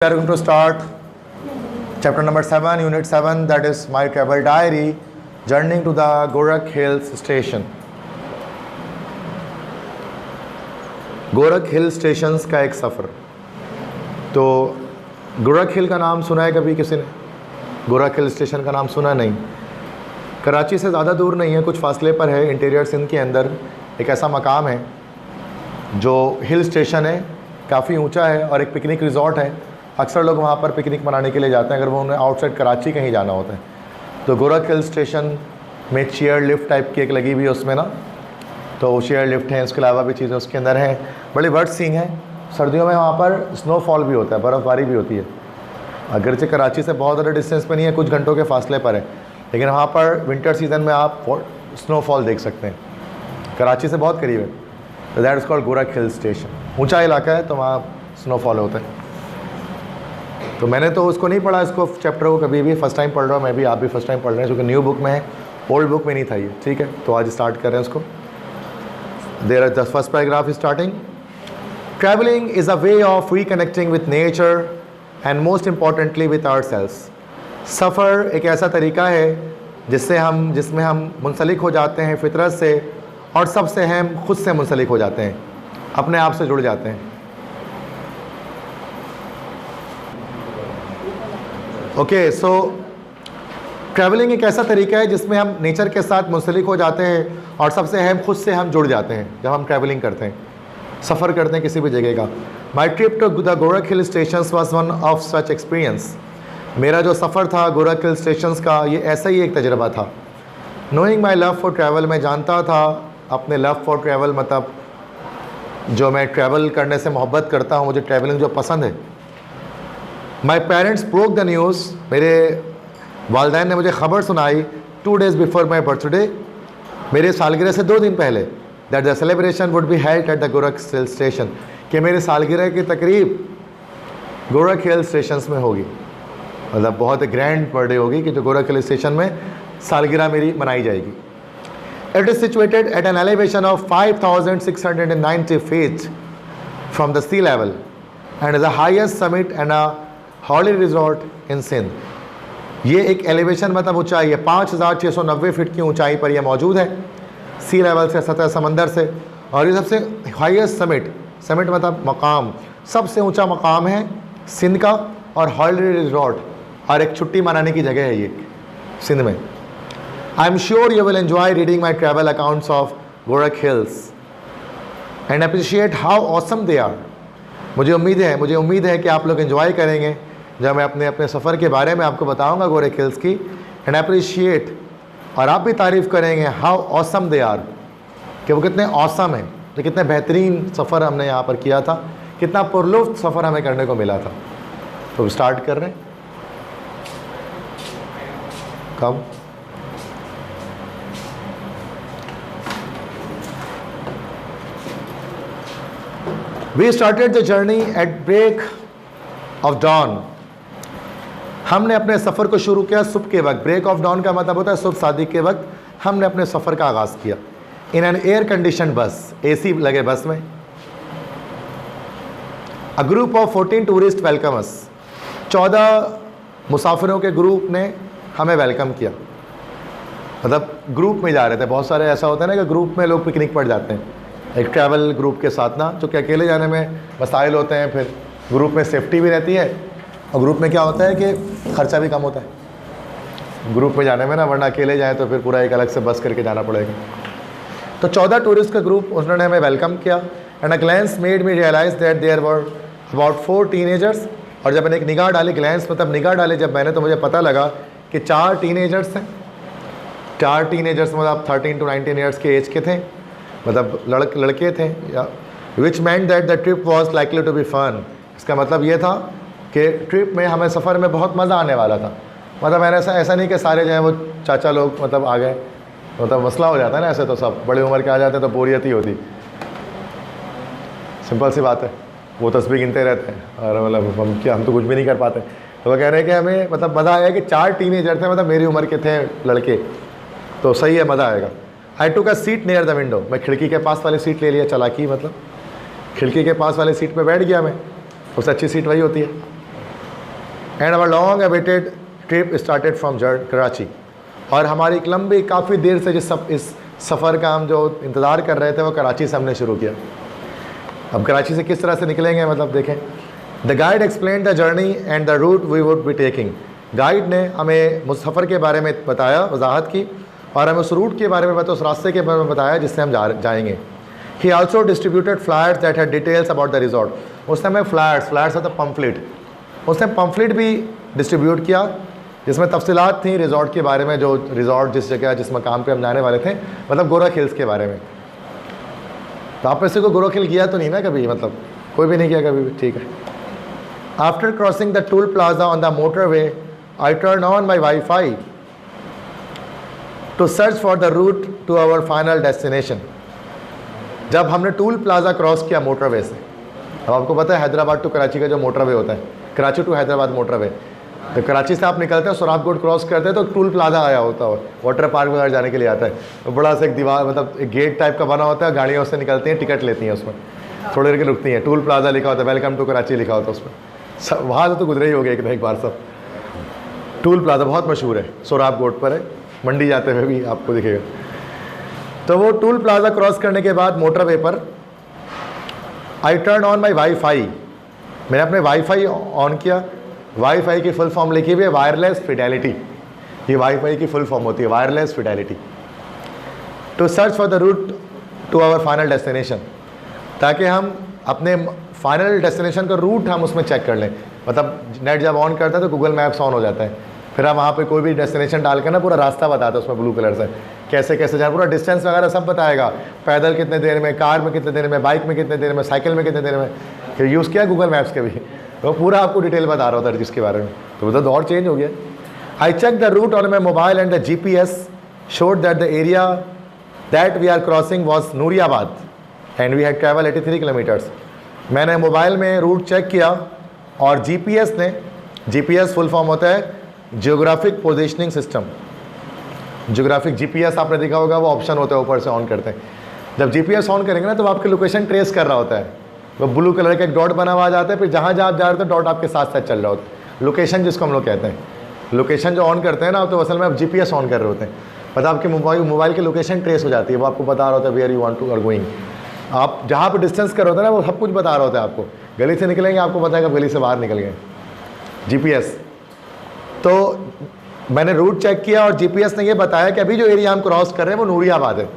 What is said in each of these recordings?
We are going to start chapter number 7, unit 7, that is my travel diary, journeying to the Gorakh Hills station. Gorakh hill stations का एक सफ़र। तो गोरख हिल का नाम सुना है कभी किसी ने? गोरख हिल स्टेशन का नाम सुना नहीं। कराची से ज़्यादा दूर नहीं है, कुछ फासले पर है। इंटीरियर सिंध के अंदर एक ऐसा मकाम है जो हिल स्टेशन है, काफ़ी ऊंचा है और एक पिकनिक रिजॉर्ट है। अक्सर लोग वहाँ पर पिकनिक मनाने के लिए जाते हैं अगर वो उन्हें आउटसाइड कराची कहीं जाना होता है। तो गोरख हिल स्टेशन में चेयर लिफ्ट टाइप की एक लगी हुई है उसमें ना, तो चेयर लिफ्ट है, उसके अलावा भी चीज़ें उसके अंदर हैं। बड़ी बर्ड सीइंग है। सर्दियों में वहाँ पर स्नोफॉल भी होता है, बर्फ़बारी भी होती है। अगरचे कराची से बहुत ज़्यादा डिस्टेंस पे नहीं है, कुछ घंटों के फासले पर है, लेकिन वहाँ पर विंटर सीज़न में आप स्नोफॉल देख सकते हैं। कराची से बहुत करीब है। तो that is called Gorakh hill station. ऊँचा इलाका है तो वहाँ स्नोफॉल होता है। तो मैंने तो उसको नहीं पढ़ा, इसको चैप्टर को कभी भी, फर्स्ट टाइम पढ़ रहा हूँ मैं भी, आप भी फर्स्ट टाइम पढ़ रहे हैं, क्योंकि न्यू बुक में है, ओल्ड बुक में नहीं था ये। ठीक है, तो आज स्टार्ट कर रहे हैं इसको। There are the first paragraph starting. Travelling is a way of reconnecting with nature and most importantly with ourselves. सफ़र एक ऐसा तरीका है जिसमें हम मुंसलिक हो जाते हैं फितरत से, और सबसे हम खुद से मुंसलिक हो जाते हैं, अपने आप से जुड़ जाते हैं। ओके, सो ट्रैवलिंग एक ऐसा तरीका है जिसमें हम नेचर के साथ मुंसलिक हो जाते हैं और सबसे अहम खुद से हम जुड़ जाते हैं जब हम ट्रैवलिंग करते हैं, सफ़र करते हैं किसी भी जगह का। My trip to the Gorakh hill station was one of such experience. मेरा जो सफ़र था गोरख हिल स्टेशन का, ये ऐसा ही एक तजर्बा था। Knowing my love for travel, मैं जानता था अपने लव फॉर ट्रैवल, मतलब जो मैं ट्रैवल करने से मोहब्बत करता हूँ, मुझे ट्रैवलिंग जो पसंद है। My parents broke the news, मेरे वालदैन ने मुझे ख़बर सुनाई 2 days बिफोर माई बर्थडे, मेरे सालगिरह से 2 दिन पहले, that the celebration would be held at the Gorakh hill station, कि मेरे सालगिरह की तकरीब गोरख हिल स्टेशन में होगी। मतलब बहुत ग्रैंड बर्थडे होगी कि जो गोरख हिल स्टेशन में सालगिरह मेरी मनाई जाएगी। It is situated at an elevation of 5690 feet from the sea level and is the highest summit and a holy resort in Sindh. ये एक एलिवेशन मतलब ऊंचाई है, 5690 फीट की ऊंचाई पर यह मौजूद है, सी लेवल से, सतह समंदर से। और ये सबसे हाईएस्ट समिट मतलब मकाम, सबसे ऊंचा मकाम है सिंध का, और हॉली रिजॉर्ट, और एक छुट्टी मनाने की जगह है ये सिंध में। I am sure you will enjoy reading my travel accounts of Gorakh Hills and appreciate how awesome they are. मुझे उम्मीद है कि आप लोग एंजॉय करेंगे जब मैं अपने सफ़र के बारे में आपको बताऊंगा गोरख हिल्स की। एंड अप्रिशिएट, और आप भी तारीफ़ करेंगे, हाउ ऑसम दे आर, कि वो कितने ऑसम हैं, तो कितने बेहतरीन सफ़र हमने यहाँ पर किया था, कितना पुरलुफ्त सफ़र हमें करने को मिला था। तो स्टार्ट कर रहे हैं। कब we started the journey at break of dawn. हमने अपने सफ़र को शुरू किया सुबह के वक्त। ब्रेक ऑफ डॉन का मतलब होता है सुबह सादिक के वक्त हमने अपने सफ़र का आगाज़ किया। इन एन एयर कंडीशन बस, AC लगे बस में। A group of 14 tourist welcome अस। 14 मुसाफिरों के ग्रुप ने हमें वेलकम किया। मतलब ग्रुप में जा रहे थे, बहुत सारे ऐसा होता है ना कि ग्रुप में लोग पिकनिक पर जाते हैं, एक ट्रैवल ग्रुप के साथ ना, जो कि अकेले जाने में मसाइल होते हैं, फिर ग्रुप में सेफ्टी भी रहती है, और ग्रुप में क्या होता है कि खर्चा भी कम होता है ग्रुप में जाने में ना, वरना अकेले जाए तो फिर पूरा एक अलग से बस करके जाना पड़ेगा। तो 14 टूरिस्ट का ग्रुप, उन्होंने हमें वेलकम किया। And a glance made me realise that there were about 4 teenagers. और जब मैंने एक निगाह डाली, ग्लैंस मतलब निगाह डाली जब मैंने, तो मुझे पता लगा कि 4 टीनेजर्स हैं। 4 टीनेजर्स मतलब 13 to 19 ईयर्स के एज के थे, मतलब लड़के थे। Which meant that the trip was likely to be fun. इसका मतलब ये था कि ट्रिप में हमें सफ़र में बहुत मज़ा आने वाला था। मतलब मैंने ऐसा नहीं कि सारे जो हैं वो चाचा लोग मतलब आ गए, मतलब मसला हो जाता है ना, ऐसे तो सब बड़ी उम्र के आ जाते हैं तो बोरियत ही होती। सिंपल सी बात है, वो तस्बीह गिनते रहते हैं और मतलब हम तो कुछ भी नहीं कर पाते। तो वो कह रहे हैं कि हमें मतलब मज़ा आया कि 4 टीनेजर थे, मतलब मेरी उम्र के थे लड़के, तो सही है, मज़ा आएगा। I took a seat near the window. मैं खिड़की के पास वाली सीट ले लिया, चालाकी मतलब खिड़की के पास वाली सीट पे बैठ गया मैं। उससे अच्छी सीट वही होती है। And our long awaited trip started from Karachi. और हमारी एक लंबी काफ़ी देर से इस सफ़र का हम जो इंतज़ार कर रहे थे वो कराची से हमने शुरू किया। अब कराची से किस तरह से निकलेंगे, मतलब देखें। The guide explain the journey and the route we would be taking. Guide ने हमें उस सफ़र के बारे में बताया, वजाहत की, और हमें उस रूट के बारे में बताया, उस रास्ते के बारे में बताया जिससे हम जाएंगे। ही also distributed flyers that had details about the resort. उसने हमें फ्लायर्स होता पम्फलेट, उसने पम्फलेट भी डिस्ट्रीब्यूट किया जिसमें तफसीलात थी रिजॉर्ट के बारे में, जो रिजॉर्ट जिस जगह जिस मकाम पे हम जाने वाले थे, मतलब गोरख हिल्स के बारे में। तो आप में से कोई गोरख हिल किया तो नहीं ना कभी, मतलब कोई भी नहीं किया कभी भी, ठीक है। After crossing the toll plaza on the motorway I turn on my wifi to search for the route to our final destination. जब हमने टोल प्लाजा क्रॉस किया मोटरवे से, अब आपको पता है हैदराबाद टू कराची का जो मोटरवे होता है, कराची टू हैदराबाद मोटरवे, तो कराची से आप निकलते हैं, सोराब कोट क्रॉस करते हैं तो टोल प्लाजा आया होता है, वाटर पार्क वगैरह जाने के लिए आता है। तो बड़ा सा एक दीवार, मतलब एक गेट टाइप का बना होता है, गाड़ियाँ उससे निकलती हैं, टिकट लेती हैं, उसमें थोड़ी देर के रुकती हैं, टोल प्लाजा लिखा होता है, वेलकम टू कराची लिखा होता है उसमें। सब वहाँ से तो गुजरे ही हो गए एक बार सब। टोल प्लाजा बहुत मशहूर है, सोराब कोट पर है, मंडी जाते हुए भी आपको दिखेगा। तो वो टोल प्लाजा क्रॉस करने के बाद मोटरवे पर I turn on my wifi, मैंने अपने वाईफाई ऑन किया। वाईफाई की फुल फॉर्म लिखी हुई है वायरलेस फिडेलिटी, ये वाईफाई की फुल फॉर्म होती है wireless fidelity. To search for the route to our final destination, ताकि हम अपने फाइनल डेस्टिनेशन का रूट हम उसमें चेक कर लें। मतलब नेट जब ऑन करता है तो गूगल मैप्स ऑन हो जाता है, फिर हम वहाँ पे कोई भी डेस्टिनेशन डाल कर ना पूरा रास्ता बताता है उसमें ब्लू कलर से, कैसे कैसे जाए, पूरा डिस्टेंस वगैरह सब बताएगा, पैदल कितने देर में, कार में कितने देर में, बाइक में कितने देर में, साइकिल में कितने देर में। फिर यूज़ किया गूगल मैप्स के भी, तो पूरा आपको डिटेल बता रहा होता है जिसके बारे में। तो वो तो दौर चेंज हो गया। I check the route on my mobile and the GPS showed that the area that we are crossing was Nooriabad and we had travel 83 kilometres. मैंने मोबाइल में रूट चेक किया और GPS ने, GPS फुल फॉर्म होता है geographic positioning system. Geographic GPS आपने देखा होगा, वो ऑप्शन होता है ऊपर से ऑन करते हैं। जब GPS ऑन करेंगे ना तो आपकी लोकेशन ट्रेस कर रहा होता है, वो ब्लू कलर का एक डॉट बना हुआ जाता है, फिर जहाँ जहाँ आप जा रहे हो डॉट आपके साथ साथ चल रहा होता है। लोकेशन जिसको हम लोग कहते हैं, लोकेशन जो ऑन करते हैं ना, तो असल में आप GPS ऑन कर रहे होते हैं, मतलब आपके मोबाइल की लोकेशन ट्रेस हो जाती है, वो आपको बता रहा होता है where you want to are going. आप जहाँ पे डिस्टेंस कर रहे होते हैं ना, वो सब कुछ बता रहा होता है आपको। गली से निकलेंगे आपको पता है कि गली से बाहर निकल गए, GPS। तो मैंने रूट चेक किया और GPS ने ये बताया कि अभी जो एरिया हम क्रॉस कर रहे हैं वो नूरियाबाद है।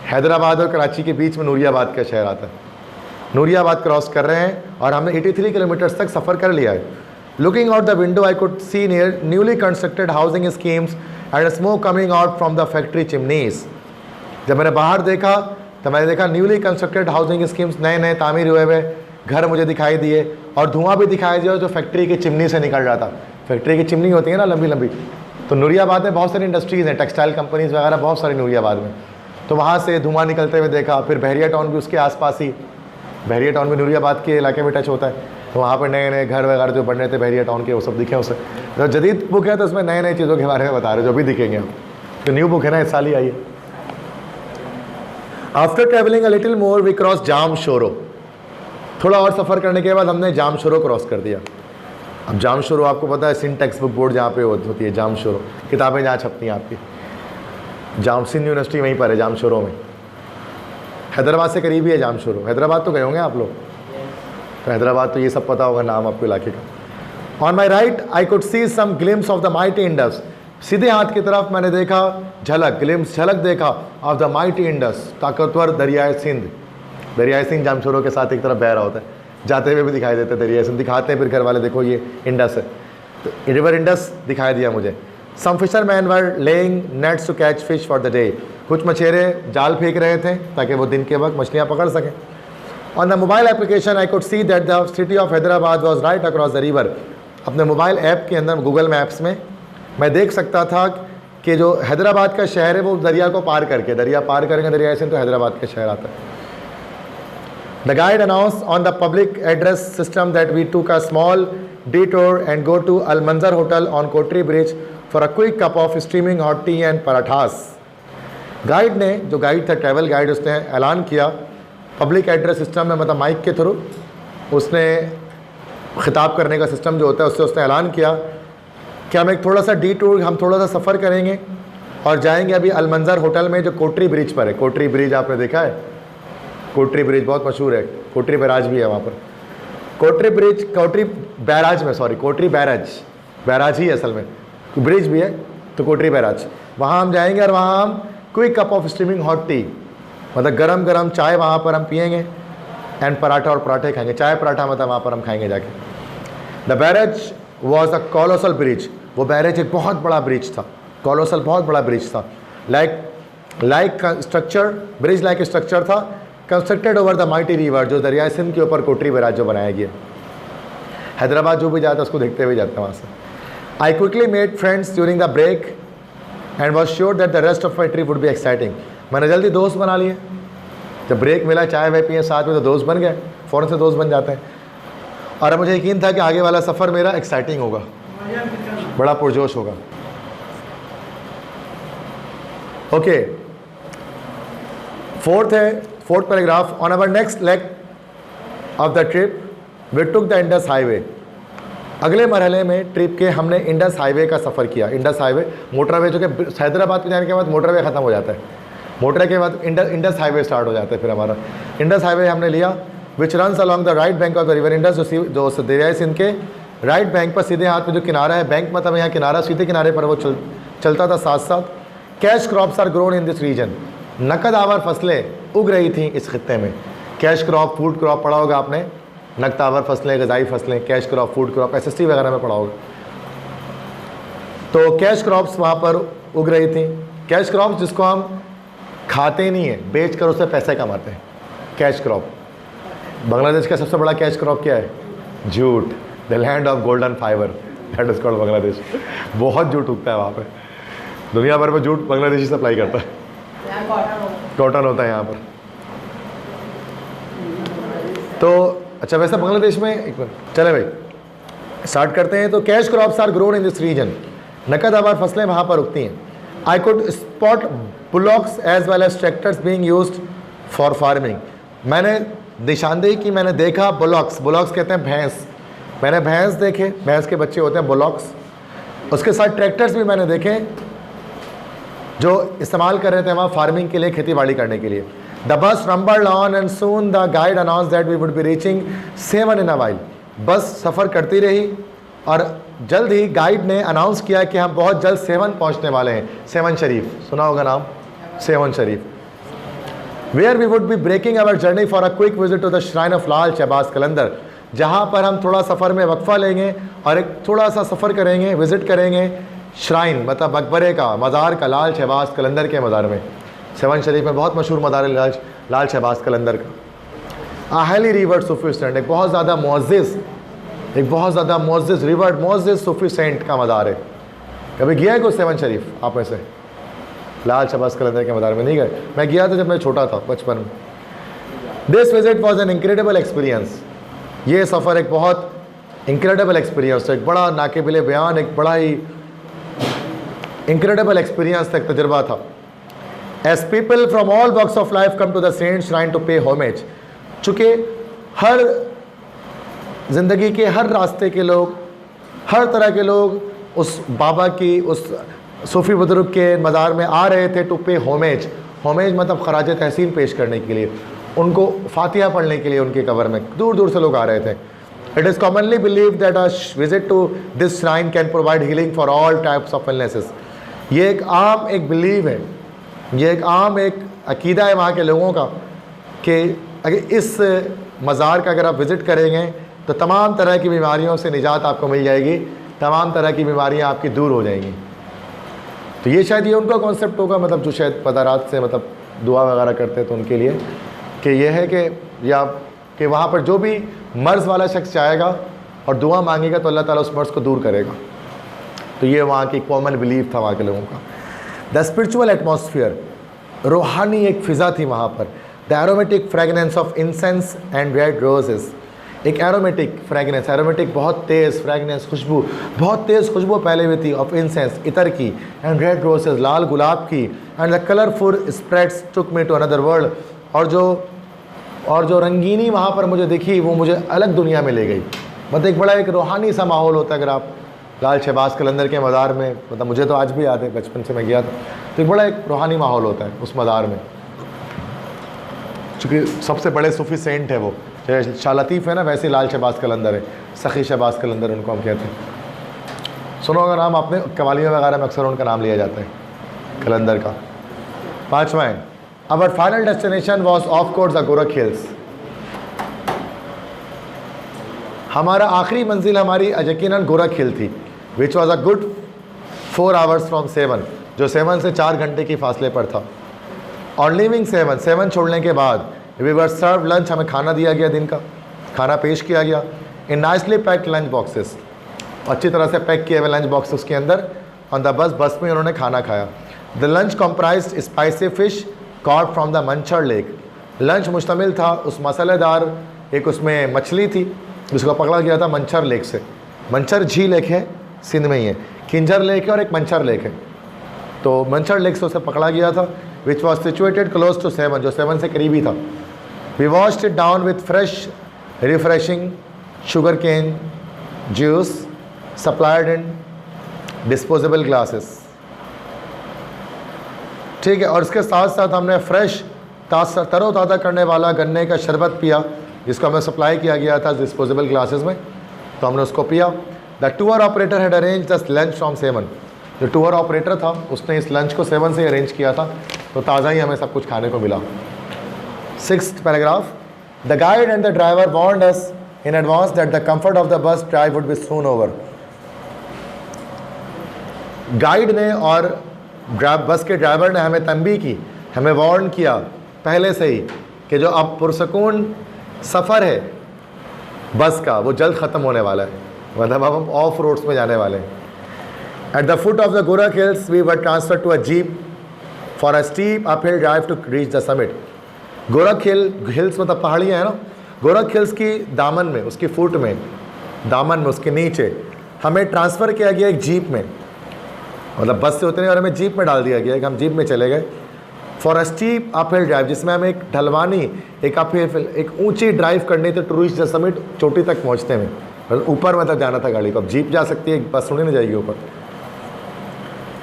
हैदराबाद और कराची के बीच में नूरियाबाद का शहर आता है। नूरियाबाद क्रॉस कर रहे हैं और हमने 83 किलोमीटर्स तक सफ़र कर लिया है। Looking out the window I could C near newly constructed housing schemes and smoke coming out from the factory chimneys. जब मैंने बाहर देखा तो मैंने देखा न्यूली कंस्ट्रक्टेड हाउसिंग स्कीम्स, नए नए तामीर हुए हुए घर मुझे दिखाई दिए, और धुआं भी दिखाई दिया जो फैक्ट्री की चिमनी से निकल रहा था। फैक्ट्री की चिमनी होती है ना लंबी लंबी, तो नूरियाबाद में बहुत सारी इंडस्ट्रीज़ हैं, टेक्सटाइल कंपनीज वगैरह बहुत सारी नूरियाबाद में, तो वहाँ से धुआं निकलते हुए देखा। फिर बहरिया टाउन भी उसके आसपास ही, बहरिया टाउन भी नूरियाबाद के इलाके में टच होता है, तो वहाँ पर नए नए घर वगैरह जो बन रहे थे बहरिया टाउन के, वो सब दिखे उसे। तो जदीद बुक है तो उसमें नए नए चीज़ों के बारे में बता रहे जो भी दिखेंगे आप, तो न्यू बुक है ना, इस साल ही आई है। After travelling a little more we cross Jamshoro. थोड़ा और सफ़र करने के बाद हमने जामशोरो क्रॉस कर दिया। अब जामशोरो आपको पता है सिंध टेक्स्ट बुक बोर्ड जहाँ पे होती है, जामशोरो किताबें जहाँ छपती हैं आपकी, सिंध यूनिवर्सिटी वहीं पर है जामशोरो में। हैदराबाद से करीब ही है जामशोरो। हैदराबाद तो गए होंगे आप लोग, तो हैदराबाद तो ये सब पता होगा नाम आपको इलाके का। On my right I could see some glimpse of the mighty Indus. सीधे हाथ की तरफ मैंने देखा झलक, ग्लिम्स झलक देखा ऑफ द माइटी इंडस, ताकतवर दरियाए सिंध। दरियाए सिंध जामशोरो के साथ एक तरफ बह रहा होता है, जाते हुए भी दिखाई देते दरियाए सिंध, दिखाते हैं फिर घर वाले देखो ये इंडस है, तो रिवर इंडस दिखाई दिया मुझे। Some fisherman were laying nets to catch fish for the day. कुछ मछेरे जाल फेंक रहे थे ताकि वो दिन के वक्त मछलियाँ पकड़ सकें। On the mobile application I could see that the city of Hyderabad was right across the river. अपने मोबाइल ऐप के अंदर गूगल मैप्स में मैं देख सकता था कि जो हैदराबाद का शहर है वो दरिया को पार करके, दरिया पार करेंगे दरिया से तो हैदराबाद का शहर आता है। The guide announce on the public address system that we took a small detour and go to Al Manzar Hotel on Kotri Bridge for a quick cup of steaming hot tea and parathas. Guide ने, जो guide था travel guide, उसने ऐलान किया public address system में, मतलब mic के through उसने ख़िताब करने का सिस्टम जो होता है, उससे उसने ऐलान किया कि हम एक थोड़ा सा टूर, हम थोड़ा सा सफ़र करेंगे और जाएंगे अभी अलमंजर होटल में जो कोटरी ब्रिज पर है। कोटरी ब्रिज आपने देखा है? कोटरी ब्रिज बहुत मशहूर है, कोटरी बैराज भी है वहाँ पर। कोटरी ब्रिज, कोटरी बैराज में, सॉरी कोटरी बैराज ही असल में, ब्रिज भी है तो कोटरी बैराज, वहाँ हम जाएंगे और वहाँ हम quick cup of steaming hot T, मतलब गरम गरम चाय वहाँ पर हम पियेंगे एंड पराठा और पराठे खाएंगे। चाय पराठा मतलब वहाँ पर हम खाएंगे जाके। The barrage was a colossal bridge, वो बैरेज एक बहुत बड़ा ब्रिज था, कॉलोसल बहुत बड़ा ब्रिज था। Like structure, bridge like structure था, constructed over the mighty river, जो दरिया सिंध के ऊपर कोटरी बैराज जो बनाया गया। हैदराबाद जो भी जाता है उसको देखते हुए जाता है वहाँ से। I quickly made friends during the break and was sure that the rest of my trip would be exciting. मैंने जल्दी दोस्त बना लिए, जब ब्रेक मिला चाय वाय पिए साथ में तो दोस्त बन गए, फ़ौरन से दोस्त बन जाते हैं। और मुझे यकीन था कि आगे वाला सफ़र मेरा एक्साइटिंग होगा, बड़ा पुरजोश होगा। Okay, fourth paragraph. On our next leg of the trip we took the Indus Highway. अगले मरहले में ट्रिप के हमने इंडस हाईवे का सफ़र किया। इंडस हाईवे मोटरवे, जो कि हैदराबाद पे जाने के बाद मोटरवे ख़त्म हो जाता है, मोटरवे के बाद इंडस हाईवे स्टार्ट हो जाता है। फिर हमारा इंडस हाईवे हमने लिया, विच runs along the right bank of the river Indus, जो दरिया सिंध के राइट बैंक पर सीधे हाथ में जो किनारा है, बैंक मतलब यहाँ किनारा, सीधे किनारे पर वो चलता था साथ साथ। Cash crops are grown in this region, नकद आवर फसलें उग रही थी इस खित्ते में। कैश क्रॉप, फूड क्रॉप पढ़ा होगा आपने, नकद आवर फसलें, गज़ाई फसलें, cash crop, food crop, SST वगैरह में पढ़ा होगा। तो कैश क्रॉप्स वहाँ पर उग रही थी। कैश क्रॉप्स जिसको हम खाते नहीं हैं, बेच कर उससे पैसे कमाते हैं, कैश क्रॉप। बांग्लादेश का सबसे बड़ा कैश क्रॉप क्या है? Jute, the land of golden fibre, that is called Bangladesh. बहुत जूट उगता है वहाँ पे, दुनिया भर में जूट बांग्लादेशी सप्लाई करता है, कॉटन होता है यहाँ पर। तो अच्छा, वैसे बांग्लादेश में एक मिनट, चले भाई स्टार्ट करते हैं। तो cash crops are grown in this region, नकद आबाद फसलें वहाँ पर उगती हैं। I could spot bullocks as well as tractors being used for farming. मैंने निशानदेही की, मैंने देखा बुलॉक्स, बुलॉक्स कहते हैं भैंस, मैंने भैंस देखे, भैंस के बच्चे होते हैं बुलॉक्स। उसके साथ ट्रैक्टर्स भी मैंने देखे जो इस्तेमाल कर रहे थे वहाँ फार्मिंग के लिए, खेती बाड़ी करने के लिए। The bus rumbled on and soon the guide announce that we would be reaching Sehwan in a while. Bus सफ़र करती रही और जल्द ही गाइड ने अनाउंस किया कि हम बहुत जल्द सेवन पहुँचने वाले हैं। सेवन शरीफ सुना होगा नाम, Sehwan Sharif, where we would be breaking our journey for a quick visit to the shrine of Lal Shahbaz Qalandar, जहाँ पर हम थोड़ा सफ़र में वक्फा लेंगे और एक थोड़ा सा सफ़र करेंगे, विज़िट करेंगे श्राइन मतलब मकबरे का, मज़ार का, लाल शहबाज कलंदर के मज़ार में। सेवन शरीफ में बहुत मशहूर मज़ार लाल शहबाज कलंदर का। आहली रिवर्ड सूफी सेंट, एक बहुत ज़्यादा मुअज़्ज़िज़ रिवर्ड मुअज़्ज़िज़ सूफी सेंट का मज़ार है। कभी गया है कोई सेवन शरीफ आप में से? लाल शहबाज कलंदर के मज़ार में नहीं गए? मैं गया था जब मैं छोटा था, बचपन में। This visit was an incredible experience, ये सफ़र एक बहुत इनक्रेडिबल एक्सपीरियंस, एक बड़ा नाक़िबिल बयान, एक बड़ा ही इनक्रेडिबल एक्सपीरियंस था, एक तजुर्बा था। As people from all walks of life come to the saint shrine to pay homage, चूँकि हर ज़िंदगी के हर रास्ते के लोग, हर तरह के लोग उस बाबा की, उस सूफ़ी बुजुर्ग के मज़ार में आ रहे थे टू पे होमेज। होमेज मतलब खराज तहसीन पेश करने के लिए, उनको फातिहा पढ़ने के लिए उनके कब्र में दूर दूर से लोग आ रहे थे। It is commonly believe that a visit to this shrine can provide healing for all types of illnesses. ये एक आम एक बिलीव है, ये एक आम एक अकीदा है वहाँ के लोगों का कि अगर इस मज़ार का अगर आप विज़िट करेंगे तो तमाम तरह की बीमारियों से निजात आपको मिल जाएगी, तमाम तरह की बीमारियाँ आपकी दूर हो जाएंगी। तो ये शायद ये उनका कॉन्सेप्ट होगा, मतलब जो शायद पदारात से मतलब दुआ वगैरह करते हैं तो उनके लिए कि यह है कि या कि वहाँ पर जो भी मर्ज़ वाला शख्स जाएगा और दुआ मांगेगा तो अल्लाह ताला उस मर्ज़ को दूर करेगा। तो ये वहाँ की कॉमन बिलीफ था वहाँ के लोगों का। द स्पिरिचुअल एटमॉस्फेयर, रूहानी एक फ़िज़ा थी वहाँ पर। The aromatic fragrance of incense and red roses, एक एरोमेटिक फ्रेगनेंस, एरोमेटिक बहुत तेज़ फ्रेगनेंस, खुशबू, बहुत तेज़ खुशबू पहले भी थी, ऑफ इंसेंस इतर की, एंड रेड रोजेस लाल गुलाब की, and the colourful spreads took me to another world, और जो रंगीनी वहाँ पर मुझे दिखी वो मुझे अलग दुनिया में ले गई। मतलब एक बड़ा एक रूहानी सा माहौल होता है। अगर आप लाल शहबाज कलंदर के मज़ार में, मतलब मुझे तो आज भी याद है, बचपन से मैं गया था, तो एक बड़ा एक रूहानी माहौल होता है उस मज़ार में, चूँकि सबसे बड़े सूफ़ी सेंट है वो, जैसे शाह लतीफ़ है ना, वैसे लाल शहबाज कलंदर है, सखी शहबाज कलंदर उनको हम कहते हैं। सुनो अगर नाम आपने, कवालियों वगैरह में अक्सर उनका नाम लिया जाता है कलंदर का। 5वां है, our final destination was of course the Gorakh hills. हमारा आखिरी मंजिल हमारी यकीनन गोरख हिल थी, which was a good 4 hours from 7, जो 7 से 4 घंटे की फासले पर था। ऑन लिविंग 7 छोड़ने के बाद वी वर सर्व लंच, हमें खाना दिया गया, दिन का खाना पेश किया गया, इन नाइसली पैक्ड लंच बॉक्सेस, अच्छी तरह से पैक किए हुए लंच बॉक्सेस के अंदर ऑन द बस में उन्होंने खाना खाया। The lunch comprised spicy fish caught from the Manchar lake. Lunch मुश्तमिल था उस मसालेदार एक उसमें मछली थी जिसको पकड़ा गया था मंचर लेक से। मंचर झील एक है सिंध में ही है, किंजर लेक है और एक मंचर लेक है, तो मंचर लेक से उसे पकड़ा गया था, which was situated close to 7, जो 7 से करीब ही था। We washed it down with fresh refreshing sugar cane juice supplied in disposable glasses. ठीक है, और इसके साथ साथ हमने फ्रेश तरोताज़ा करने वाला गन्ने का शरबत पिया, जिसको हमें सप्लाई किया गया था डिस्पोजेबल ग्लासेस में, तो हमने उसको पिया। The tour operator had arrange the lunch from 7, जो टूर ऑपरेटर था उसने इस लंच को 7 से अरेंज किया था, तो ताज़ा ही हमें सब कुछ खाने को मिला। 6th paragraph, the guide and the driver warned us in advance that the comfort of the bus drive would be soon over. Guide ने और बस के ड्राइवर ने हमें तंबीह की, हमें वार्न किया पहले से ही कि जो अब पुरसकून सफ़र है बस का वो जल्द ख़त्म होने वाला है, मतलब अब हम ऑफ रोड्स में जाने वाले हैं। At the foot of the Gorakh hills we were transfer to a jeep for a steep uphill drive to reach the summit. Gorakh hills मतलब पहाड़ियाँ हैं ना, गोरख हिल्स की दामन में, उसकी फुट में, दामन में, उसके नीचे हमें ट्रांसफ़र किया गया एक जीप में, मतलब बस से उतरे और हमें जीप में डाल दिया गया कि हम जीप में चले गए। For a steep uphill drive, जिसमें हमें एक ढलवानी एक ऊंची ड्राइव करनी थी टू रीच द समिट, चोटी तक पहुंचने में, ऊपर मतलब जाना था गाड़ी को। अब जीप जा सकती है, बस थोड़ी नहीं जाएगी ऊपर।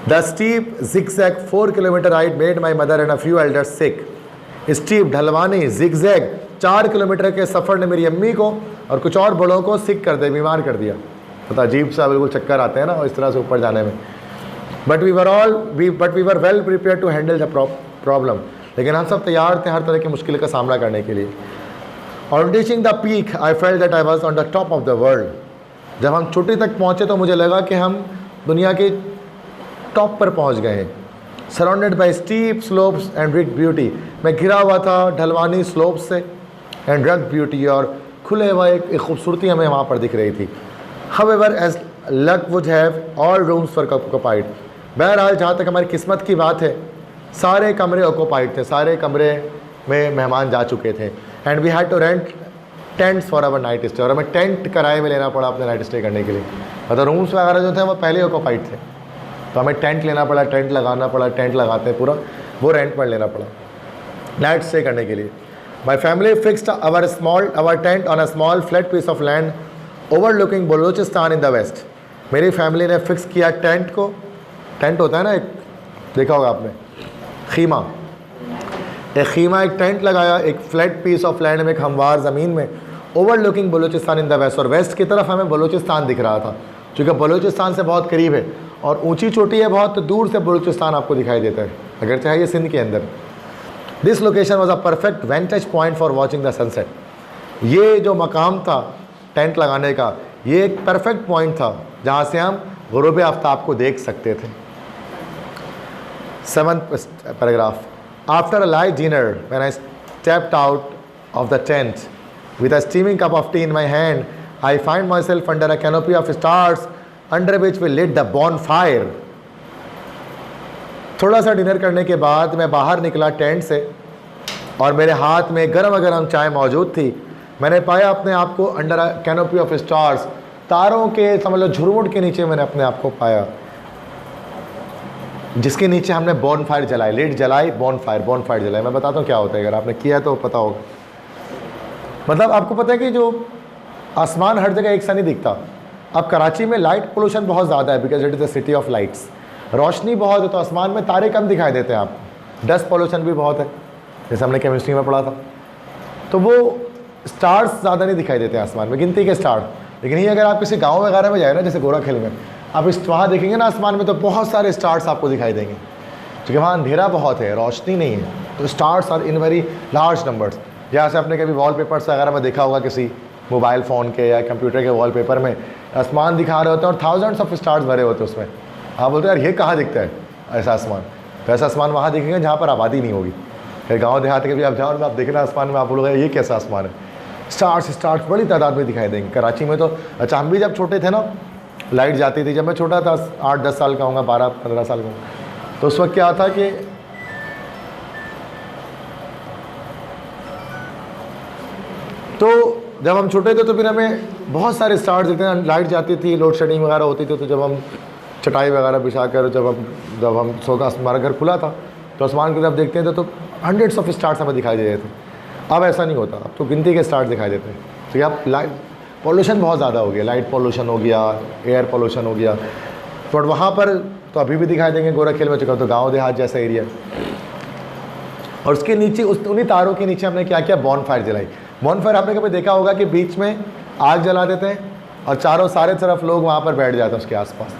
The steep zigzag 4 kilometre ride made my mother and a few elders sick. Steep ढलवानी जिगजैग 4 किलोमीटर के सफ़र ने मेरी अम्मी को और कुछ और बड़ों को सिक कर दिया, बीमार कर दिया, पता अजीब सा बिल्कुल चक्कर आते हैं ना इस तरह से ऊपर जाने में। But we were well prepare to handle the problem, लेकिन हम सब तैयार थे हर तरह की मुश्किल का सामना करने के लिए। On reaching the peak I felt that I was on the top of the world. जब हम चोटी तक पहुँचे तो मुझे लगा कि हम दुनिया के टॉप पर पहुँच गए हैं। Surrounded by steep slopes and rich beauty, मैं घिरा हुआ था ढलवानी स्लोप्स से, एंड रग ब्यूटी, और खुले हुआ एक खूबसूरती हमें वहाँ पर दिख रही थी। However as luck would have all rooms were occupied, बहरहाल जहाँ तक हमारी किस्मत की बात है सारे कमरे ऑक्युपाइड थे, सारे कमरे में मेहमान जा चुके थे। And we had to rent tents for our night stay, और हमें टेंट किराए में लेना पड़ा अपने नाइट स्टे करने के लिए, मतलब रूम्स वगैरह जो थे वो पहले ऑक्युपाइड थे, तो हमें टेंट लेना पड़ा, टेंट लगाना पड़ा, टेंट लगाते हैं पूरा, वो रेंट पर लेना पड़ा नाइट स्टे करने के लिए। My family fixed our tent on a small flat piece of land overlooking Balochistan in the west. मेरी फैमिली ने फिक्स किया टेंट को, टेंट होता है ना एक, देखा होगा आपने, खीमा, एक खीमा, एक टेंट लगाया एक फ्लैट पीस ऑफ लैंड में, एक हमवार ज़मीन में, overlooking Balochistan in the west, और वेस्ट की तरफ हमें बलूचिस्तान दिख रहा था, क्योंकि बलूचिस्तान से बहुत करीब है और ऊंची चोटी है बहुत, तो दूर से बलूचिस्तान आपको दिखाई देता है, अगर चाहे ये सिंध के अंदर। This location was a perfect वेंटेज point for watching the sunset. ये जो मकाम था टेंट लगाने का, ये एक परफेक्ट पॉइंट था जहाँ से हम गुरूब आफ्ताब को देख सकते थे। 7th paragraph, after a light dinner when I stepped out of the tent with a steaming cup of T in my hand, I find myself under a canopy of stars under which we lit the bonfire. थोड़ा सा dinner करने के बाद मैं बाहर निकला tent से और मेरे हाथ में गरम गरम चाय मौजूद थी। मैंने पाया अपने आप को under a canopy of stars, तारों के समझ लो झुरमुट के नीचे मैंने अपने आप को पाया, जिसके नीचे हमने बॉनफायर जलाई, लिट जलाई, बॉनफायर जलाई। मैं बताता हूँ क्या होता है, अगर आपने किया है तो पता होगा। मतलब आपको पता है कि जो आसमान हर जगह एक सा नहीं दिखता। अब कराची में लाइट पोल्यूशन बहुत ज़्यादा है because it is the city of lights. रोशनी बहुत है तो आसमान में तारे कम दिखाई देते हैं आपको। डस्ट पोल्यूशन भी बहुत है, जैसे हमने केमिस्ट्री में पढ़ा था। तो वो स्टार्स ज़्यादा नहीं दिखाई देते आसमान में, गिनती के स्टार। लेकिन ये अगर आप किसी गाँव वगैरह में जाए ना, जैसे गोराखेल में, आप इस वहाँ देखेंगे ना आसमान में, तो बहुत सारे स्टार्स आपको दिखाई देंगे, क्योंकि वहाँ अंधेरा बहुत है, रोशनी नहीं है, तो stars are in very large numbers. जैसे आपने कभी वॉलपेपर्स वगैरह में देखा होगा, किसी मोबाइल फ़ोन के या कंप्यूटर के वॉलपेपर में आसमान दिखा रहे होते हैं और थाउजेंड्स ऑफ स्टार्स भरे होते हैं उसमें। आप बोलते हैं यार ये कहाँ दिखता है ऐसा आसमान? तो ऐसा आसमान वहाँ दिखेंगे जहाँ पर आबादी नहीं होगी। फिर गाँव देहात के भी आप जाओ, आप देखना आसमान में, आप बोलोगे ये कैसा आसमान है? स्टार्स बड़ी तादाद में दिखाई देंगे। कराची में तो अच्छा, हम भी जब छोटे थे ना, लाइट जाती थी। जब मैं छोटा था, 8-10 साल का होऊंगा, 12-15 साल का होऊंगा, तो उस वक्त क्या था कि तो जब हम छोटे थे तो फिर हमें बहुत सारे स्टार्स दिखते हैं। लाइट जाती थी, लोड शेडिंग वगैरह होती थी, तो जब हम चटाई वगैरह बिछा कर जब हम सोगा, हमारा घर खुला था, तो आसमान की तरफ देखते थे तो हंड्रेड्स ऑफ स्टार्स हमें दिखाई दे रहे थे। अब ऐसा नहीं होता, अब तो गिनती के स्टार्स दिखाई देते हैं। तो अब लाइट पोल्यूशन बहुत ज़्यादा हो गया, लाइट पोल्यूशन हो गया, एयर पोल्यूशन हो गया। बट वहाँ पर तो अभी भी दिखाई देंगे गोरखखेल में, चुका तो गाँव देहात जैसा एरिया। और उसके नीचे उन्हीं तारों के नीचे हमने क्या किया, बॉन फायर जलाई। बॉन फायर आपने कभी देखा होगा कि बीच में आग जला देते हैं और चारों सारे तरफ लोग वहाँ पर बैठ जाते हैं उसके आसपास।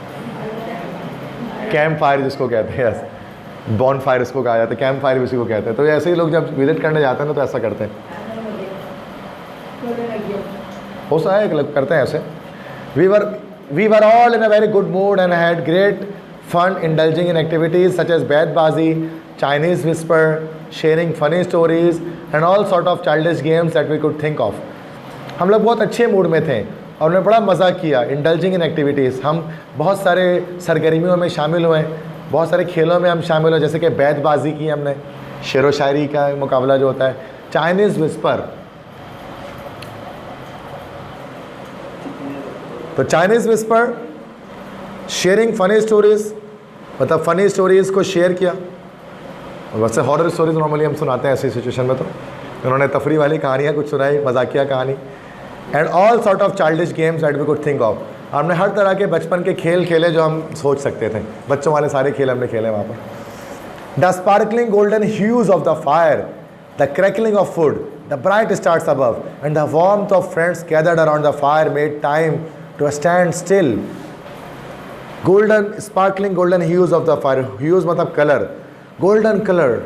कैंप फायर जिसको कहते हैं, बॉन फायर इसको कहा जाता है, कैंप फायर भी उसी को कहते हैं। तो ऐसे ही लोग जब विजिट करने जाते हैं ना, तो ऐसा करते हैं, हो सा है करते हैं ऐसे। We were all in a very good mood and had great fun indulging in activities such as baitbazi, Chinese whisper, sharing funny stories and all sort of childish games that we could think of. हम लोग बहुत अच्छे mood में थे और हमने बड़ा मज़ा किया। इंडल्जिंग इन एक्टिविटीज़, हम बहुत सारे सरगर्मियों में शामिल हुए, बहुत सारे खेलों में हम शामिल हुए, जैसे कि बैतबाजी की हमने, शेर व शायरी का मुकाबला जो होता है, चाइनीज़ विस्पर। तो Chinese whisper, sharing funny stories, मतलब फ़नी स्टोरीज़ को शेयर किया। और वैसे हॉरर स्टोरीज़ नॉर्मली हम सुनाते हैं ऐसी सिचुएशन में, तो उन्होंने तफरी वाली कहानियाँ कुछ सुनाई, मजाकिया कहानी। And all sort of childish games that we could think of. हमने हर तरह के बचपन के खेल खेले जो हम सोच सकते थे, बच्चों वाले सारे खेल हमने खेले वहाँ पर। The sparkling golden hues of the fire, the crackling of food, the bright stars above and the warmth of friends gathered around the fire made time to stand still. Golden sparkling golden hues of the fire, hues मतलब colour, golden colour,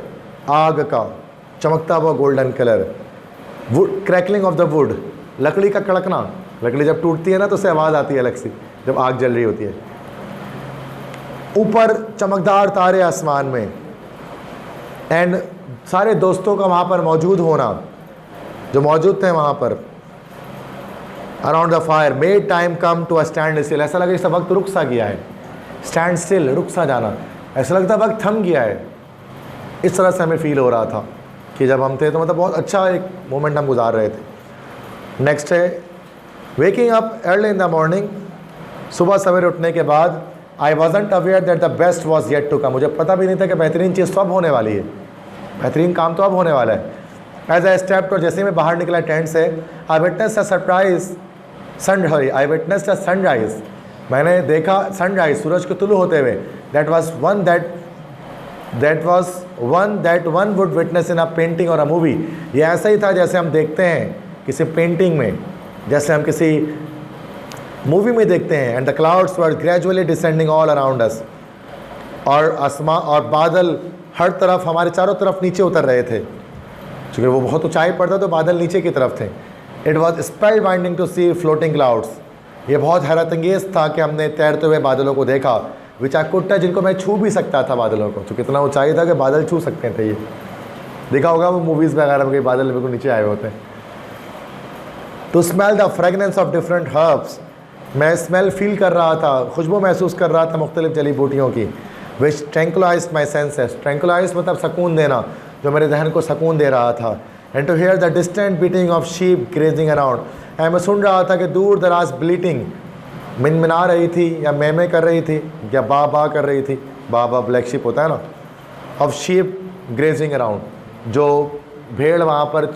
आग का चमकता हुआ golden colour. Wood, crackling of the wood, लकड़ी का कड़कना, लकड़ी जब टूटती है ना तो उससे आवाज़ आती है अलग सी जब आग जल रही होती है। ऊपर चमकदार तारे आसमान में, एंड सारे दोस्तों का वहाँ पर मौजूद होना, जो मौजूद थे वहाँ पर around the fire, made time come to a stand still. ऐसा लगा जैसे वक्त रुक सा गया है, स्टैंड स्टिल, रुक सा जाना, ऐसा लगता वक्त थम गया है। इस तरह से हमें फील हो रहा था कि जब हम थे तो मतलब बहुत अच्छा एक मोमेंट हम गुजार रहे थे। नेक्स्ट है waking up early in the morning, सुबह सवेरे उठने के बाद। I wasn't aware that the best was yet to come, मुझे पता भी नहीं था कि बेहतरीन चीज़ तो अब होने वाली है, बेहतरीन काम तो अब होने वाला है। एज आई स्टेप्ड, और जैसे ही मैं बाहर निकला टेंट से, आई witnessed a surprise I witnessed a sunrise, मैंने देखा सनराइज, सूरज को तुलू होते हुए। That was one that one would witness in a painting और अ मूवी। ये ऐसा ही था जैसे हम देखते हैं किसी पेंटिंग में, जैसे हम किसी मूवी में देखते हैं। And the clouds were gradually descending all around us, और आसमान और बादल हर तरफ हमारे चारों तरफ नीचे उतर रहे थे, क्योंकि वो बहुत ऊंचाई पर था तो बादल नीचे की तरफ थे। It was spellbinding to see floating clouds, ये बहुत हैरत अंगेज़ था कि हमने तैरते हुए बादलों को देखा। विच आई कुड टच, जिनको मैं छू भी सकता था बादलों को, क्योंकि इतना ऊंचाई था कि बादल छू सकते थे। ये देखा होगा वो मूवीज़ वगैरह में, बादल बिल्कुल नीचे आए होते हैं। To smell the fragrance of different herbs, मैं स्मेल फील कर रहा था, खुशबू महसूस कर रहा था मुख्तलिफ जड़ी बूटियों की। विच ट्रैंकुलाइज्ड माई सेंसेस, ट्रैंकुलाइज मतलब सकून देना, जो मेरे जहन को सकून दे रहा था। And to hear the distant beating of sheep grazing around, and मैं सुन रहा था कि दूर दराज ब्लीटिंग मिनमिना रही थी या मैमे कर रही थी या बा कर रही थी, बा ब्लैक शीप होता है ना, ऑफ शीप ग्रेजिंग अराउंड, जो भेड़ वहाँ पर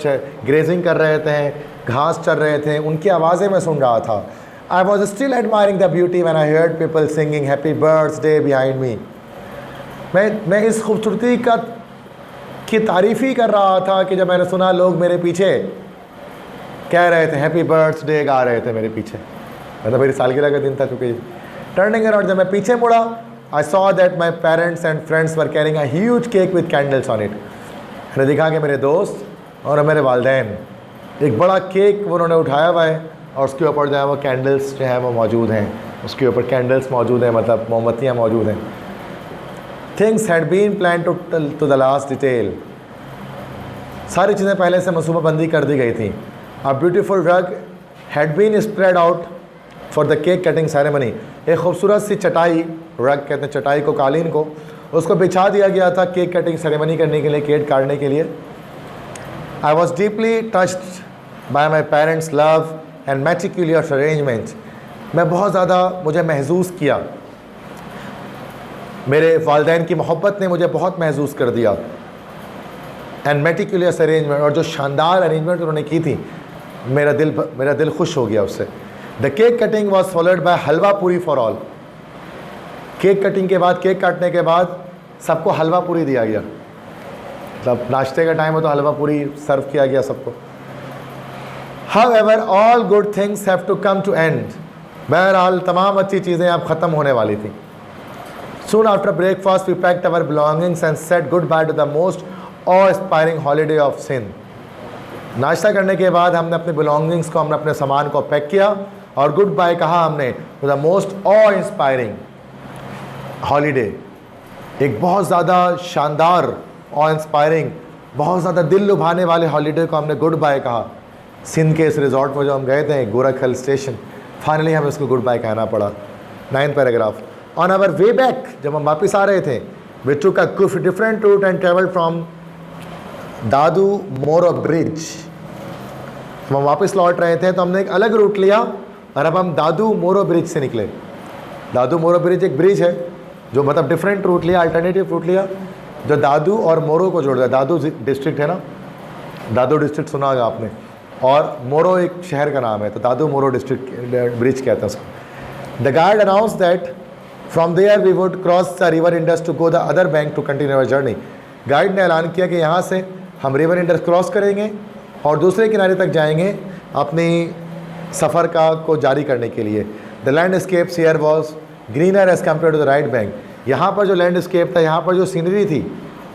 ग्रेजिंग कर रहे थे, घास चर रहे थे, उनकी आवाज़ें मैं सुन रहा था। I was still admiring the beauty when I heard people singing happy birthday behind me. मैं इस खूबसूरती की तारीफ़ ही कर रहा था कि जब मैंने सुना लोग मेरे पीछे कह रहे थे, हैप्पी बर्थडे गा रहे थे मेरे पीछे। मतलब मेरी सालगिरह का दिन था क्योंकि टर्निंग अराउंड, जब मैं पीछे मुड़ा, I saw that my parents and friends were carrying a huge cake with candles on it. मैंने देखा कि मेरे दोस्त और मेरे वालिदैन एक बड़ा केक उन्होंने उठाया हुआ है और उसके ऊपर जो है वो कैंडल्स जो है वो मौजूद हैं, उसके ऊपर कैंडल्स मौजूद हैं, मतलब मोमबत्तियाँ मौजूद हैं। Things had been plan to the last detail. सारी चीज़ें पहले से मनसूबाबंदी कर दी गई थी। A beautiful rug had been spread out for the cake cutting ceremony. एक खूबसूरत सी चटाई, रग कहते हैं चटाई को, कालीन को, उसको बिछा दिया गया था केक कटिंग सेरेमनी करने के लिए, केक काटने के लिए। I was deeply touched bye my parents love and meticulous arrangement. मैं बहुत ज़्यादा मुझे महसूस किया, मेरे वालिदैन की मोहब्बत ने मुझे बहुत महसूस कर दिया। एंड मेटिकुलस अरेंजमेंट, और जो शानदार अरेंजमेंट उन्होंने की थी, मेरा दिल खुश हो गया उससे। The cake cutting was followed by halwa puri for all. Cake cutting के बाद, केक काटने के बाद सबको हलवा पूरी दिया गया। मतलब नाश्ते का टाइम हो तो हलवा पूरी सर्व किया गया सबको। However, all good things have to come to end. बहरहाल तमाम अच्छी चीज़ें अब ख़त्म होने वाली थी। Soon after breakfast, we packed our belongings and said goodbye to the most awe-inspiring holiday of Sindh. नाश्ता करने के बाद हमने अपने बिलोंगिंग्स को, हमने अपने सामान को पैक किया और गुड बाय कहा हमने to the most awe inspiring holiday. एक बहुत ज़्यादा शानदार, ऑ इंस्पायरिंग, बहुत ज़्यादा दिल लुभाने वाले हॉलीडे को हमने गुड बाय कहा। सिंध के इस रिजॉर्ट में जो हम गए थे, गोरख हिल स्टेशन, फाइनली हमें उसको गुड बाय कहना पड़ा। 9th paragraph. On our way back, जब हम वापस आ रहे थे, we took a different route and travelled from Dadu Moro bridge. हम वापस लौट रहे थे तो हमने एक अलग रूट लिया और अब हम दादू मोरो ब्रिज से निकले। दादू मोरो ब्रिज एक ब्रिज है जो मतलब डिफरेंट रूट लिया, अल्टरनेटिव रूट लिया, जो दादू और मोरो को जोड़ दिया। दादू डिस्ट्रिक्ट है ना, दादू डिस्ट्रिक्ट सुना होगा आपने, और मोरो एक शहर का नाम है, तो दादू मोरो डिस्ट्रिक्ट ब्रिज कहते हैं उसको। The guide announce that from there we would cross the river Indus to go the other bank to continue our journey. Guide ने ऐलान किया कि यहाँ से हम रिवर इंडस क्रॉस करेंगे और दूसरे किनारे तक जाएंगे अपनी सफ़र को जारी करने के लिए। The landscapes here was greener as compare to the right bank. यहाँ पर जो लैंडस्केप था, यहाँ पर जो सीनरी थी,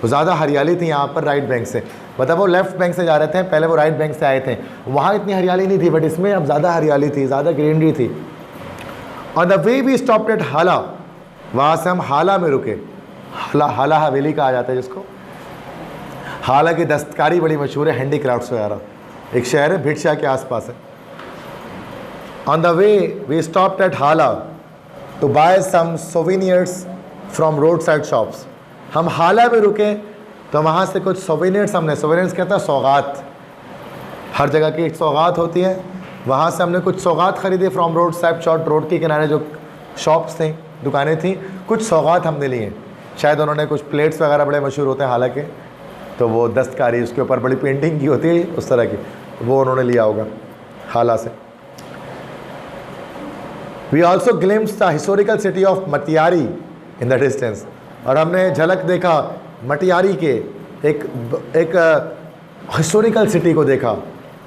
वो ज़्यादा हरियाली थी यहाँ पर राइट बैंक से। मतलब वो लेफ़्ट बैंक से जा रहे थे, पहले वो राइट बैंक से आए थे, वहाँ इतनी हरियाली नहीं थी, बट इसमें अब ज़्यादा हरियाली थी, ज़्यादा ग्रीनरी थी। On the way we stopped at Hala, वहाँ से हम हाला में रुके। हाला हवेली कहा जाता है जिसको। हाला की दस्तकारी बड़ी मशहूर है, हैंडीक्राफ्ट्स वगैरह, एक शहर है भिटशा के आसपास है। On the way we stopped at Hala to buy some souvenirs from road side shops. हम हाला में रुके तो वहाँ से कुछ सोवेनियर्स हमने, सोवेनियर्स कहता है सौगात, हर जगह की एक सौगात होती है, वहाँ से हमने कुछ सौगात ख़रीदे from road side shop. Road के किनारे जो शॉप्स थी, दुकानें थी, कुछ सौगात हमने लिए। शायद उन्होंने कुछ प्लेट्स वगैरह बड़े मशहूर होते हैं हालांकि, तो वो दस्तकारी, उसके ऊपर बड़ी पेंटिंग की होती है उस तरह की, वो उन्होंने लिया होगा हाला से। We also glimpse the historical city of Matiari in the distance, और हमने झलक देखा मटियारी के एक हिस्टोरिकल सिटी को देखा।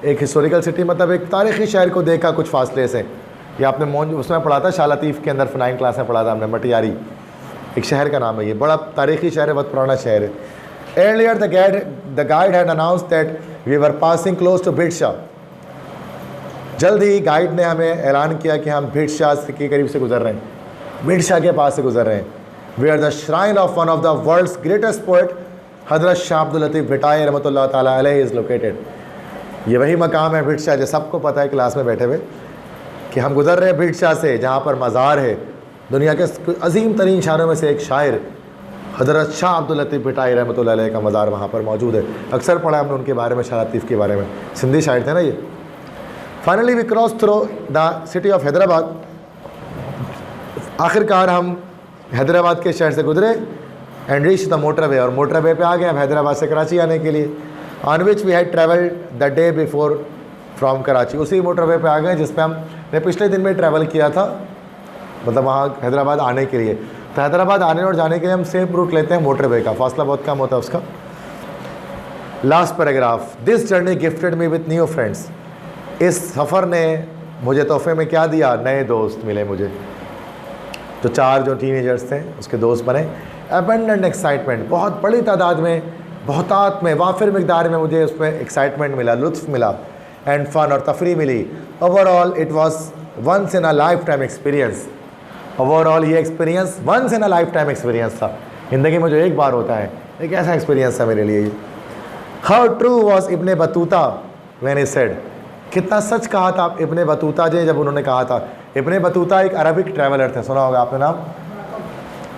एक हिस्टोरिकल सिटी मतलब एक तारीख़ी शहर को देखा कुछ फासले से। ये आपने उसमें पढ़ा था, शालातीफ़ के अंदर 9th क्लास में पढ़ा था हमने। मटियारी एक शहर का नाम है, ये बड़ा तारीख़ी शहर है, बहुत पुराना शहर है। Earlier the guide had announced that we were passing close to भिटशा। जल्द ही गाइड ने हमें ऐलान किया कि हम भिटशा के करीब से गुजर रहे हैं, भिटशा के पास से गुजर रहे हैं। Where the shrine of one of the world's greatest poet हज़रत शाह अब्दुल लतीफ़ भिटाई रहमतुल्लाह ताला अलैहि is located। ये वही मकाम है भिटशा, जो सबको पता है क्लास में बैठे हुए कि हम गुजर रहे हैं भिटशा से, जहाँ पर मज़ार है दुनिया के अजीम तरीन शायरों में से एक शायर हज़रत शाह अब्दुल लतीफ़ भिटाई रहमतुल्लाह अलैह का मज़ार वहाँ पर मौजूद है। अक्सर पढ़ा हमने उनके बारे में, शाह लतीफ़ के बारे में, सिंधी शायर थे ना ये। Finally we cross through the city of Hyderabad. आखिरकार हम हैदराबाद के शहर से गुजरे एंड रीच द मोटरवे, और मोटरवे पे आ गए हम हैदराबाद से कराची आने के लिए। On which we had travelled the day before from Karachi, उसी मोटरवे पे आ गए जिस पे हमने पिछले दिन में ट्रैवल किया था, मतलब वहाँ हैदराबाद आने के लिए। तो हैदराबाद आने और जाने के लिए हम सेम रूट लेते हैं मोटरवे का, फासला बहुत कम होता है उसका। Last paragraph, this journey gifted me with new friends. इस सफ़र ने मुझे तोहफे में क्या दिया? नए दोस्त मिले मुझे। जो 4 जो टीनेजर्स थे उसके दोस्त बने। अबंडेंट एक्साइटमेंट, बहुत बड़ी तादाद में, बहुतात में, वाफिर मिकदार में मुझे उसमें एक्साइटमेंट मिला, लुत्फ़ मिला, एंड फ़न और तफरी मिली। Overall it was once in a lifetime experience. Overall ये experience once in a lifetime experience था, ज़िंदगी में जो एक बार होता है, एक ऐसा एक्सपीरियंस था मेरे लिए। How true was Ibn Battuta when he said, कितना सच कहा था इब्ने बतूता जी जब उन्होंने कहा था। इब्ने बतूता एक अरबिक ट्रैवलर थे, सुना होगा आपने नाम,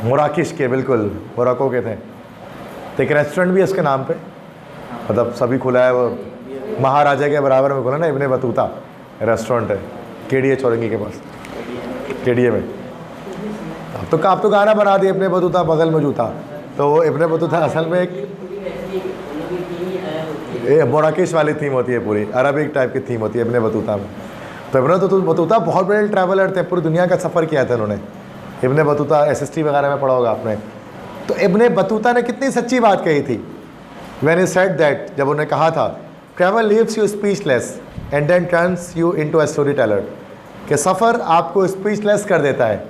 मोराकिश के, बिल्कुल मोरक्को के थे। तो एक रेस्टोरेंट भी है उसके नाम पे, मतलब सभी खुला है, वो महाराजा के बराबर में खुला ना, इब्ने बतूता रेस्टोरेंट है, केडीए चौरंगी के पास, केडीए में। अब तो गाना बना दिए इब्ने बतूता बगल में जूता। तो वो इब्ने बतूता असल में एक मोराकिश वाली थीम होती है, पूरी अरबिक टाइप की थीम होती है इब्ने बतूता में। तो इब्ने बतूता बहुत बड़े ट्रैवलर थे, पूरी दुनिया का सफ़र किया था उन्होंने। इब्ने बतूता SST वगैरह में पढ़ा होगा आपने। तो इब्ने बतूता ने कितनी सच्ची बात कही थी। व्हेन ही सेड दैट, जब उन्होंने कहा था, travel leaves you speechless and then turns you into a story teller, कि सफ़र आपको स्पीचलेस कर देता है।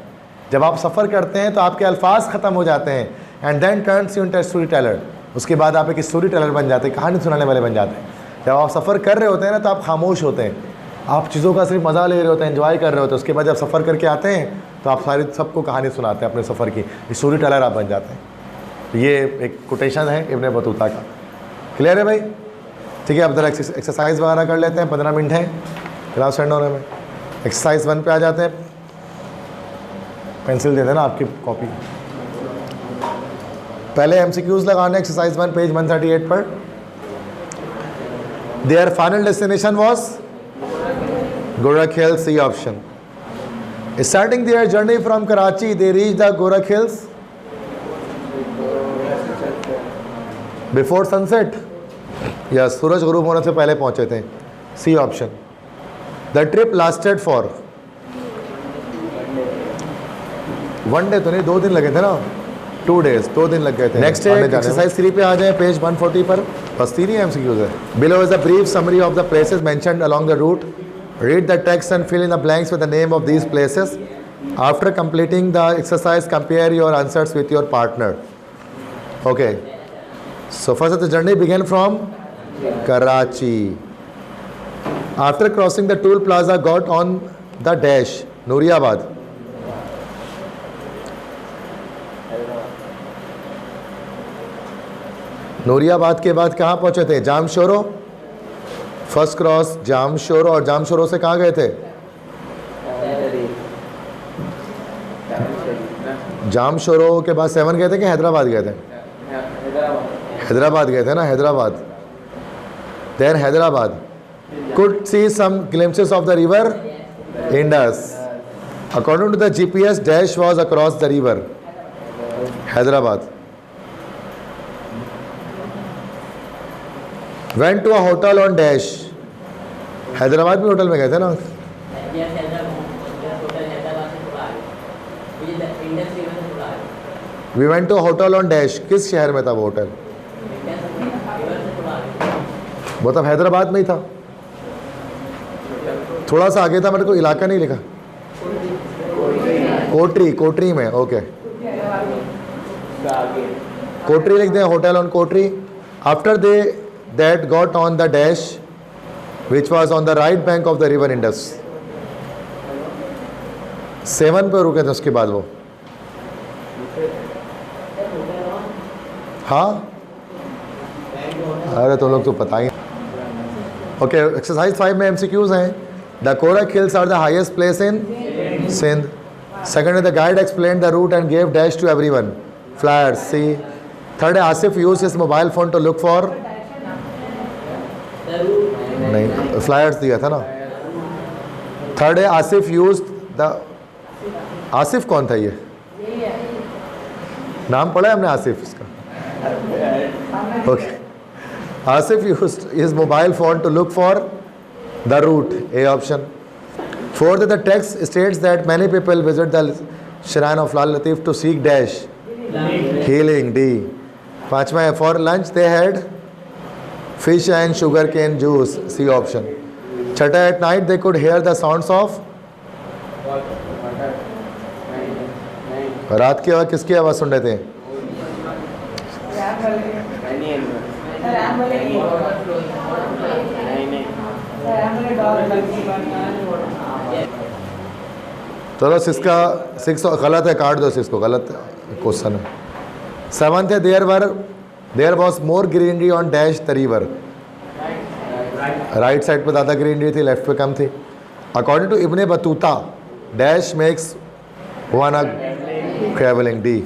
जब आप सफ़र करते हैं तो आपके अल्फाज ख़त्म हो जाते हैं, and then turns you into a story teller, उसके बाद आप एक स्टोरी टेलर बन जाते हैं, कहानी सुनाने वाले बन जाते हैं। जब आप सफ़र कर रहे होते हैं ना तो आप खामोश होते हैं, आप चीज़ों का सिर्फ मज़ा ले रहे होते हैं, एंजॉय कर रहे होते हैं। उसके बाद जब सफ़र करके आते हैं तो आप सारी सबको कहानी सुनाते हैं अपने सफ़र की, स्टोरी टेलर आप बन जाते हैं। ये एक कोटेशन है इब्ने बतूता का। क्लियर है भाई? ठीक है, अब जरा एक्सरसाइज वगैरह कर लेते हैं, 15 मिनट है क्लास एंड होने में। एक्सरसाइज 1 पे आ जाते हैं। पेंसिल दे देना आपकी कॉपी। पहले MCQs लगाने, एक्सरसाइज 1 पेज 138 पर। Their final destination was Gorakh hills, C option. Starting their journey from Karachi they reach the Gorakh hills before sunset, या सूरज गुरूब होने से पहले पहुंचे थे, C option. The trip lasted for 1 day, तो नहीं 2 दिन लगे थे ना, 2 डेज, 2 दिन लग गए थे। नेक्स्ट है एक्सरसाइज 3 पे आ जाए, पेज 140 पर। बस 3 ही MCQs है। Below is a brief summary of the places mentioned along the route. Read the text and fill in the blanks with the name of these places. After completing the exercise compare your answers with your partner. Okay, so first the journey began from Karachi. After crossing the toll plaza got on the dash Nooriabad. Nooriabad के बाद कहाँ पहुँचे थे? Jamshoro. First cross Jamshoro, और जामशोरो से कहाँ गए थे? जामशोरो के बाद 7 गए थे कि हैदराबाद गए थे? हैदराबाद गए थे ना, Hyderabad. Then Hyderabad could see some glimpses of the river Indus. According to the GPS, dash was across the river. Hyderabad. Went to a hotel on dash. Hyderabad भी होटल में गए थे ना? We went to a hotel on dash. किस शहर में था वो होटल? वो तब हैदराबाद में ही था, थोड़ा सा आगे था, मेरे को इलाका नहीं लिखा। कोटरी, कोटरी में, ओके। कोटरी लिख दें, hotel on Kotri. After they that got on the dash which was on the right bank of the river Indus. 7 पे रुके थे उसके बाद वो। हाँ, अरे तुम लोग तो पता ही। ओके, एक्सरसाइज 5 में MCQs हैं। The Korak hills are the highest place in Sindh. Second, the guide explain the route and gave dash to everyone, flyers, C. Third, Asif use his mobile phone to look for, नहीं flyers दिया था ना। Third है Asif use the, Asif कौन था ये? नाम पढ़ा है हमने आसिफ इसका? Okay, Asif used his mobile phone to look for the route, A option. Fourth, the text states that many people visit the shrine of Lal Latif to seek dash healing, D. पांचवा है for lunch they had fish and sugar cane juice, C option. छठा, at night they could hear the sounds of, रात की आवाज़ किसकी आवाज़ सुन रहे थे? चलो सिक्स गलत है, काट दो सिक्स को, गलत क्वेश्चन है। सेवंथ है there was more greenery on dash the river, right side पे ज़्यादा ग्रीनरी थी, लेफ्ट पे कम थी। According to Ibn Battuta dash makes one a travelling, D.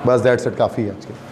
बस दैट्स इट, काफ़ी है आज के।